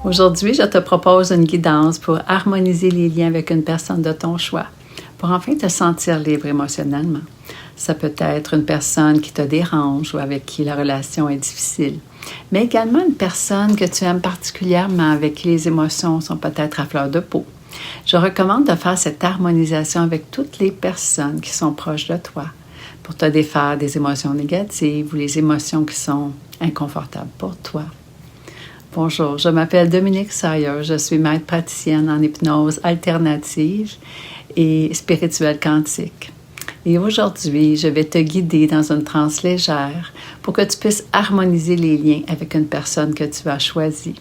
Aujourd'hui, je te propose une guidance pour harmoniser les liens avec une personne de ton choix, pour enfin te sentir libre émotionnellement. Ça peut être une personne qui te dérange ou avec qui la relation est difficile, mais également une personne que tu aimes particulièrement, avec qui les émotions sont peut-être à fleur de peau. Je recommande de faire cette harmonisation avec toutes les personnes qui sont proches de toi pour te défaire des émotions négatives ou les émotions qui sont inconfortables pour toi. Bonjour, je m'appelle Dominique Sayer, je suis maître praticienne en hypnose alternative et spirituelle quantique. Et aujourd'hui, je vais te guider dans une transe légère pour que tu puisses harmoniser les liens avec une personne que tu as choisie.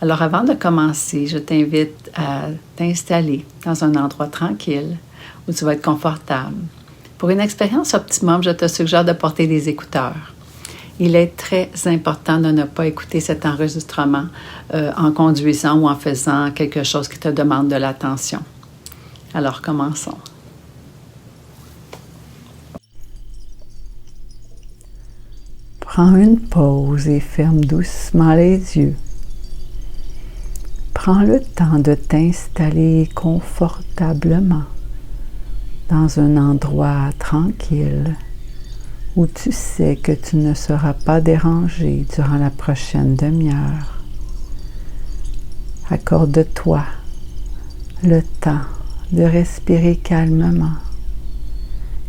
Alors avant de commencer, je t'invite à t'installer dans un endroit tranquille où tu vas être confortable. Pour une expérience optimum, je te suggère de porter des écouteurs. Il est très important de ne pas écouter cet enregistrement en conduisant ou en faisant quelque chose qui te demande de l'attention. Alors, commençons. Prends une pause et ferme doucement les yeux. Prends le temps de t'installer confortablement dans un endroit tranquille où tu sais que tu ne seras pas dérangé durant la prochaine demi-heure. Accorde-toi le temps de respirer calmement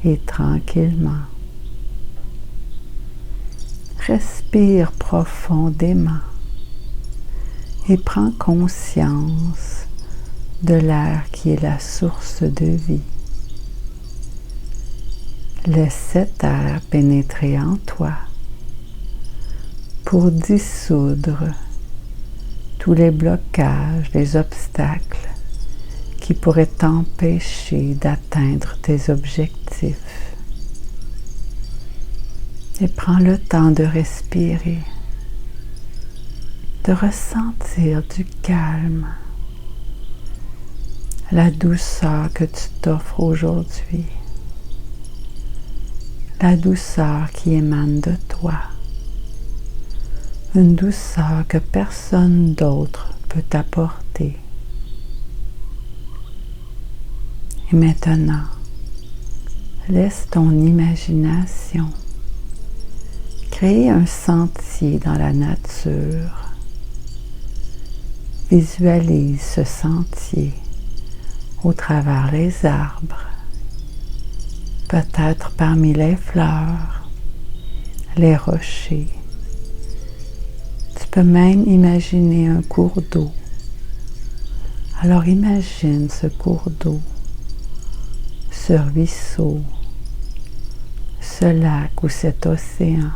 et tranquillement. Respire profondément et prends conscience de l'air qui est la source de vie. Laisse cet air pénétrer en toi pour dissoudre tous les blocages, les obstacles qui pourraient t'empêcher d'atteindre tes objectifs. Et prends le temps de respirer, de ressentir du calme, la douceur que tu t'offres aujourd'hui. La douceur qui émane de toi, une douceur que personne d'autre peut t'apporter. Et maintenant, laisse ton imagination créer un sentier dans la nature. Visualise ce sentier au travers les arbres, peut-être parmi les fleurs, les rochers. Tu peux même imaginer un cours d'eau. Alors imagine ce cours d'eau, ce ruisseau, ce lac ou cet océan.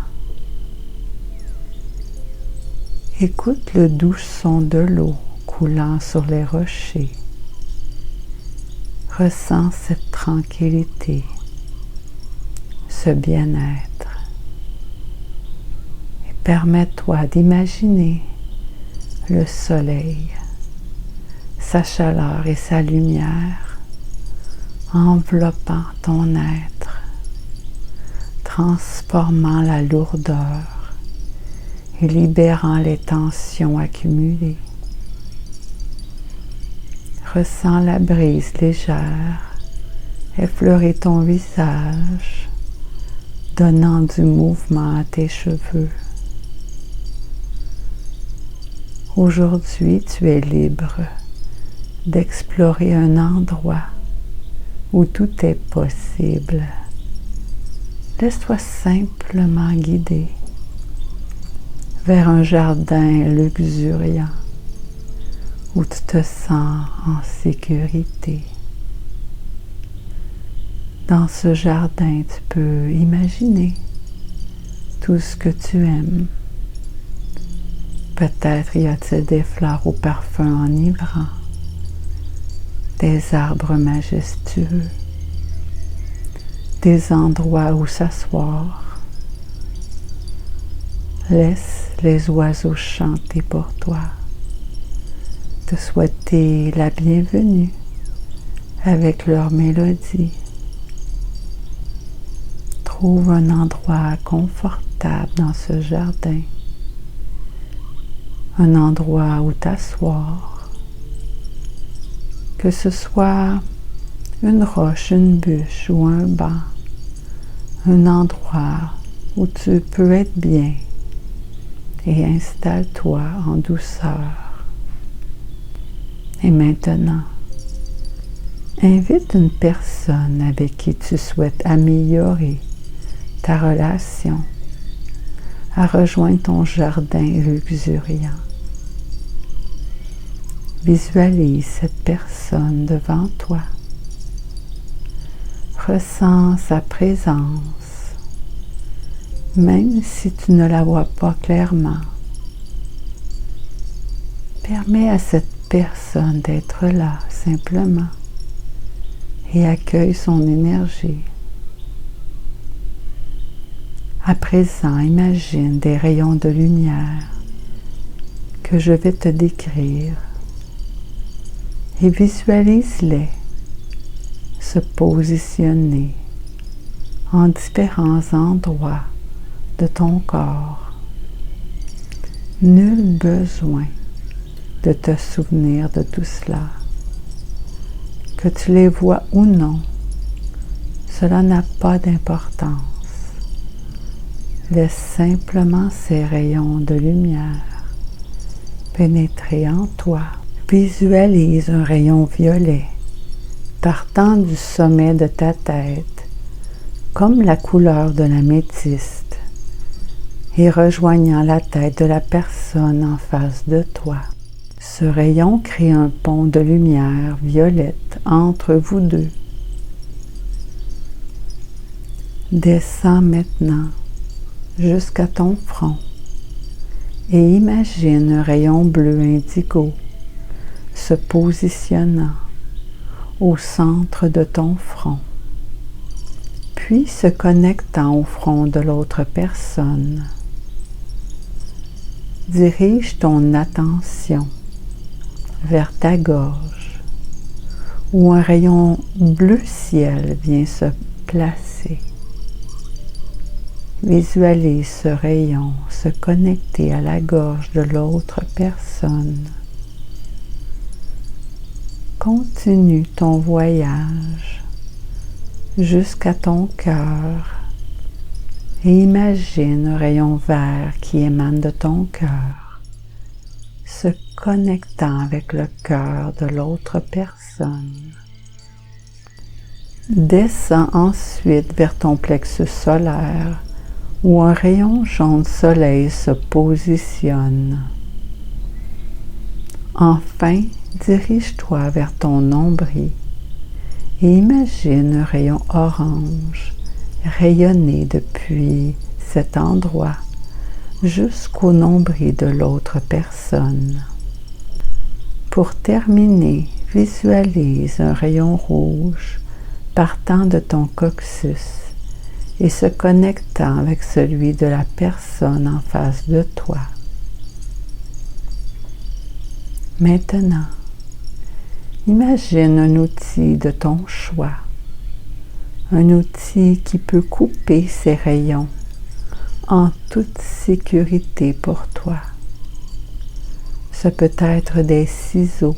Écoute le doux son de l'eau coulant sur les rochers. Ressens cette tranquillité, ce bien-être. Et permets-toi d'imaginer le soleil, sa chaleur et sa lumière enveloppant ton être, transformant la lourdeur et libérant les tensions accumulées. Ressens la brise légère effleurer ton visage, donnant du mouvement à tes cheveux. Aujourd'hui, tu es libre d'explorer un endroit où tout est possible. Laisse-toi simplement guider vers un jardin luxuriant où tu te sens en sécurité. Dans ce jardin, tu peux imaginer tout ce que tu aimes. Peut-être y a-t-il des fleurs au parfum enivrant, des arbres majestueux, des endroits où s'asseoir. Laisse les oiseaux chanter pour toi, te souhaiter la bienvenue avec leur mélodie. Trouve un endroit confortable dans ce jardin un endroit où t'asseoir, que ce soit une roche, une bûche ou un banc, un endroit où tu peux être bien et installe-toi en douceur. Et maintenant, invite une personne avec qui tu souhaites améliorer ta relation à rejoindre ton jardin luxuriant. Visualise cette personne devant toi. Ressens sa présence, même si tu ne la vois pas clairement. Permets à cette personne d'être là simplement et accueille son énergie. À présent, imagine des rayons de lumière que je vais te décrire et visualise-les se positionner en différents endroits de ton corps. Nul besoin de te souvenir de tout cela. Que tu les vois ou non, cela n'a pas d'importance. Laisse simplement ces rayons de lumière pénétrer en toi. Visualise un rayon violet partant du sommet de ta tête, comme la couleur de l'améthyste, et rejoignant la tête de la personne en face de toi. Ce rayon crée un pont de lumière violette entre vous deux. Descends maintenant jusqu'à ton front et imagine un rayon bleu indigo se positionnant au centre de ton front, puis se connectant au front de l'autre personne. Dirige ton attention vers ta gorge, où un rayon bleu ciel vient se placer. Visualise ce rayon se connecter à la gorge de l'autre personne. Continue ton voyage jusqu'à ton cœur et imagine un rayon vert qui émane de ton cœur, se connectant avec le cœur de l'autre personne. Descends ensuite vers ton plexus solaire, où un rayon jaune soleil se positionne. Enfin, dirige-toi vers ton nombril et imagine un rayon orange rayonner depuis cet endroit jusqu'au nombril de l'autre personne. Pour terminer, visualise un rayon rouge partant de ton coccyx et se connectant avec celui de la personne en face de toi. Maintenant, imagine un outil de ton choix, un outil qui peut couper ces rayons en toute sécurité pour toi. Ce peut être des ciseaux,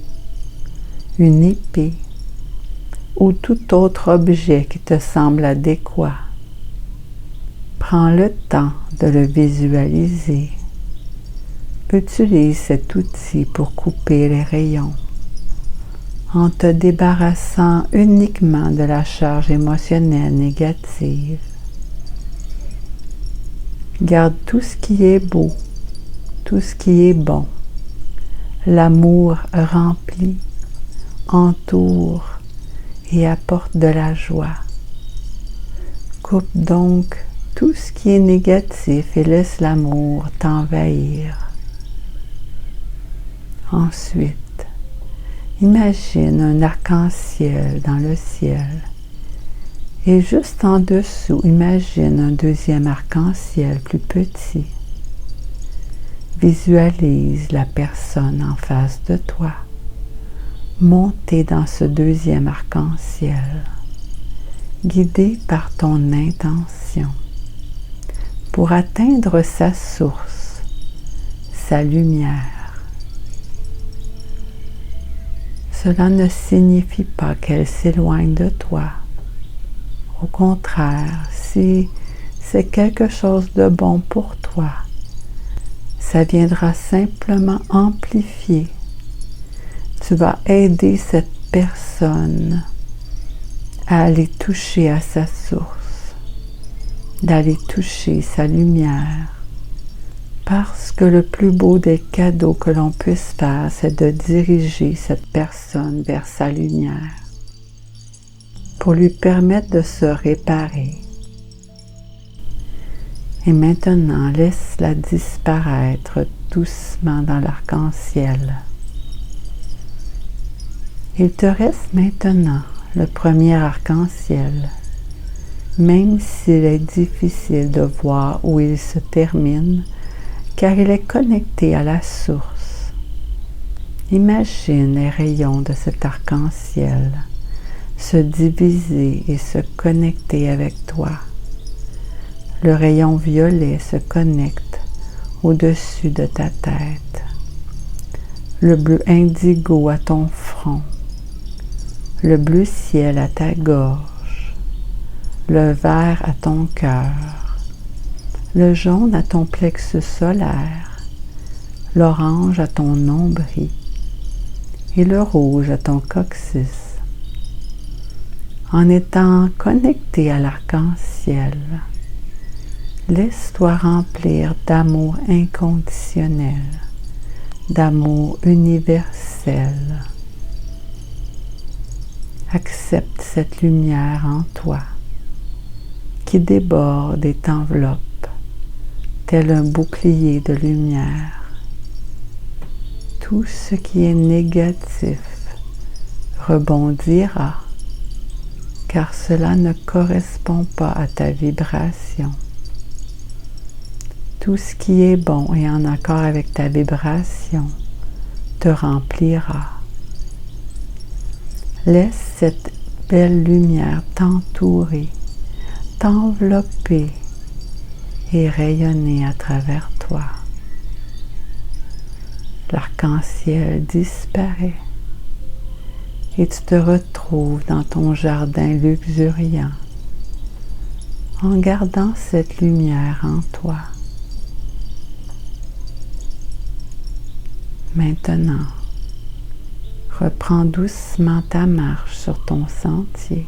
une épée ou tout autre objet qui te semble adéquat. Prends le temps de le visualiser. Utilise cet outil pour couper les rayons en te débarrassant uniquement de la charge émotionnelle négative. Garde tout ce qui est beau, tout ce qui est bon. L'amour remplit, entoure et apporte de la joie. Coupe donc tout ce qui est négatif et laisse l'amour t'envahir. Ensuite, imagine un arc-en-ciel dans le ciel et juste en dessous, imagine un deuxième arc-en-ciel plus petit. Visualise la personne en face de toi monter dans ce deuxième arc-en-ciel, guidé par ton intention, pour atteindre sa source, sa lumière. cela ne signifie pas qu'elle s'éloigne de toi. Au contraire, si c'est quelque chose de bon pour toi, ça viendra simplement amplifier. Tu vas aider cette personne à aller toucher à sa source, d'aller toucher sa lumière. Parce que le plus beau des cadeaux que l'on puisse faire, c'est de diriger cette personne vers sa lumière pour lui permettre de se réparer. Et maintenant, laisse-la disparaître doucement dans l'arc-en-ciel. Il te reste maintenant le premier arc-en-ciel, même s'il est difficile de voir où il se termine, car il est connecté à la source. Imagine les rayons de cet arc-en-ciel se diviser et se connecter avec toi. Le rayon violet se connecte au-dessus de ta tête, le bleu indigo à ton front, le bleu ciel à ta gorge, le vert à ton cœur, le jaune à ton plexus solaire, l'orange à ton nombril et le rouge à ton coccyx. En étant connecté à l'arc-en-ciel, laisse-toi remplir d'amour inconditionnel, d'amour universel. Accepte cette lumière en toi qui déborde et t'enveloppe tel un bouclier de lumière. Tout ce qui est négatif rebondira, car cela ne correspond pas à ta vibration. Tout ce qui est bon et en accord avec ta vibration te remplira. Laisse cette belle lumière t'entourer, t'envelopper et rayonner à travers toi. L'arc-en-ciel disparaît et tu te retrouves dans ton jardin luxuriant en gardant cette lumière en toi. Maintenant, reprends doucement ta marche sur ton sentier,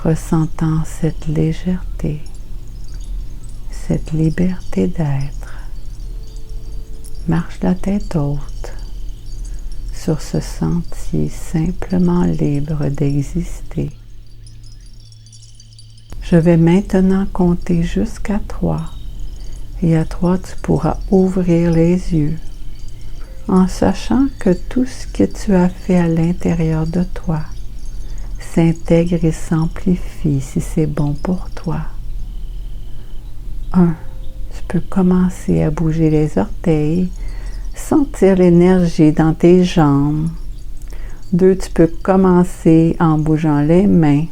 ressentant cette légèreté, cette liberté d'être. Marche la tête haute sur ce sentier simplement libre d'exister. Je vais maintenant compter jusqu'à 3 et à 3 tu pourras ouvrir les yeux en sachant que tout ce que tu as fait à l'intérieur de toi s'intègre et s'amplifie si c'est bon pour toi. 1. Tu peux commencer à bouger les orteils, sentir l'énergie dans tes jambes. 2. Tu peux commencer en bougeant les mains,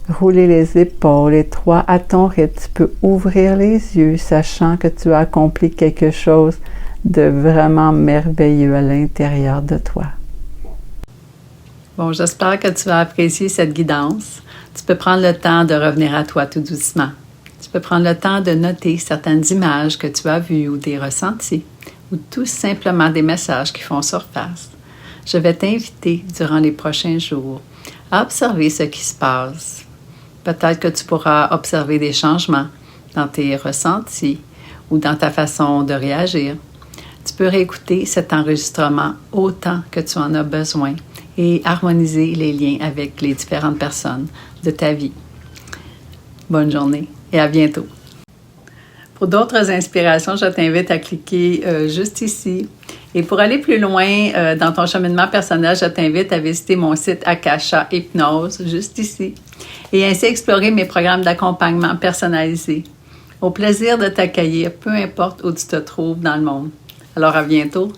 rouler les épaules. Et 3. À ton rythme, tu peux ouvrir les yeux, sachant que tu as accompli quelque chose de vraiment merveilleux à l'intérieur de toi. Bon, j'espère que tu as apprécié cette guidance. Tu peux prendre le temps de revenir à toi tout doucement. Tu peux prendre le temps de noter certaines images que tu as vues ou des ressentis, ou tout simplement des messages qui font surface. Je vais t'inviter durant les prochains jours à observer ce qui se passe. Peut-être que tu pourras observer des changements dans tes ressentis ou dans ta façon de réagir. Tu peux réécouter cet enregistrement autant que tu en as besoin et harmoniser les liens avec les différentes personnes de ta vie. Bonne journée et à bientôt. Pour d'autres inspirations, je t'invite à cliquer juste ici. Et pour aller plus loin dans ton cheminement personnel, je t'invite à visiter mon site Akasha Hypnose, juste ici, et ainsi explorer mes programmes d'accompagnement personnalisés. Au plaisir de t'accueillir, peu importe où tu te trouves dans le monde. Alors à bientôt.